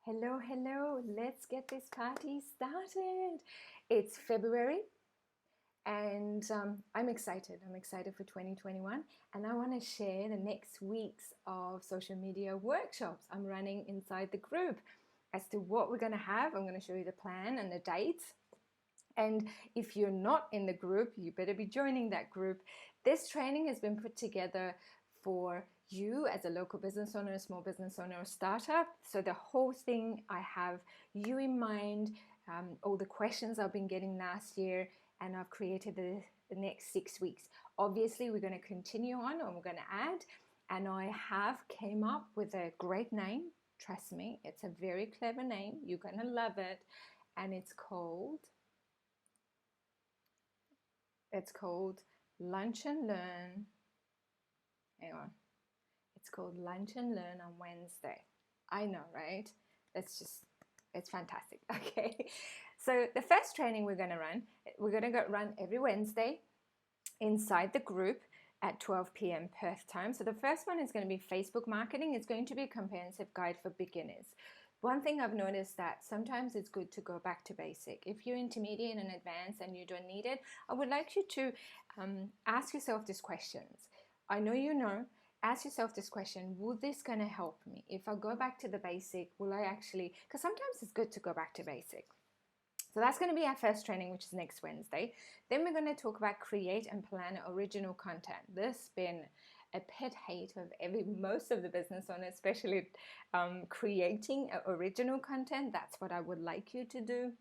Hello, hello. Let's get this party started. It's February and I'm excited. I'm excited for 2021 and I want to share the next weeks of social media workshops I'm running inside the group. As to what we're going to have, I'm going to show you the plan and the dates. And if you're not in the group, you better be joining that group. This training has been put together for you as a local business owner, a small business owner, or startup. So the whole thing, I have you in mind, all the questions I've been getting last year, and I've created the next 6 weeks. Obviously, we're going to continue on and we're going to add. And I have came up with a great name. Trust me, it's a very clever name. You're going to love it. And it's called Lunch and Learn. Hang on. It's called Lunch and Learn on Wednesday. I know, right? It's fantastic. Okay. So the first training we're going to run every Wednesday inside the group at 12 p.m. Perth time. So the first one is going to be Facebook marketing. It's going to be a comprehensive guide for beginners. One thing I've noticed that sometimes it's good to go back to basic. If you're intermediate and advanced and you don't need it, I would like you to ask yourself these questions. I know you know. Ask yourself this question: will this going to help me? If I go back to the basic, will I actually? Because sometimes it's good to go back to basic. So that's going to be our first training, which is next Wednesday. Then we're going to talk about create and plan original content. This has been a pet hate of most of the business owners, especially creating original content. That's what I would like you to do.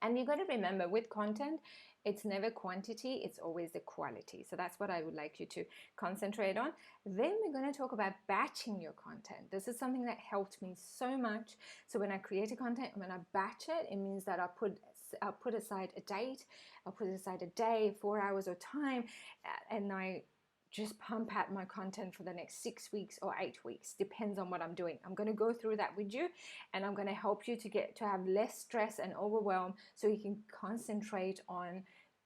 And you've got to remember, with content, it's never quantity, it's always the quality. So that's what I would like you to concentrate on. Then we're going to talk about batching your content. This is something that helped me so much. So when I create a content, when I batch it, it means that I'll put aside a date, I'll put aside a day, 4 hours of time, and I just pump out my content for the next 6 weeks or 8 weeks, depends on what I'm doing. I'm going to go through that with you, and I'm going to help you to have less stress and overwhelm so you can concentrate on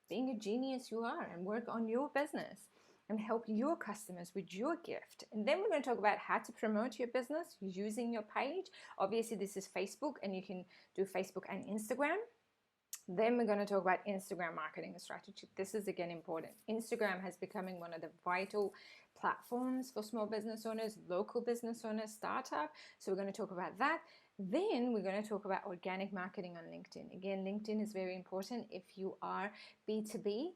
being a genius you are and work on your business and help your customers with your gift. And then we're going to talk about how to promote your business using your page. Obviously, this is Facebook, and you can do Facebook and Instagram. Then we're going to talk about Instagram marketing strategy. This is again important. Instagram has becoming one of the vital platforms for small business owners, local business owners, startup. So we're going to talk about that. Then we're going to talk about organic marketing on LinkedIn. Again, LinkedIn is very important if you are B2B.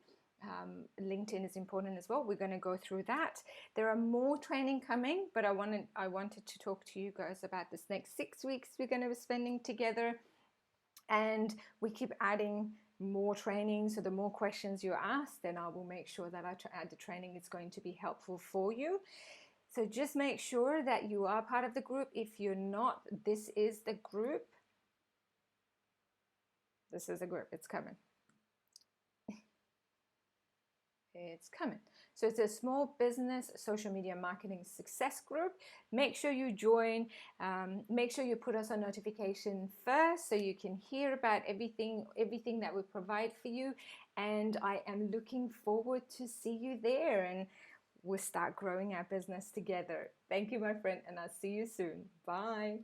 LinkedIn is important as well. We're going to go through that. There are more training coming, but I wanted to talk to you guys about this next 6 weeks we're going to be spending together. And we keep adding more training. So the more questions you ask, then I will make sure that I add the training. It's going to be helpful for you. So just make sure that you are part of the group. If you're not, this is the group. This is a group. It's coming. It's coming. So it's a small business social media marketing success group. Make sure you join. Make sure you put us on notification first so you can hear about everything that we provide for you. And I am looking forward to see you there, and we'll start growing our business together. Thank you, my friend, and I'll see you soon. Bye.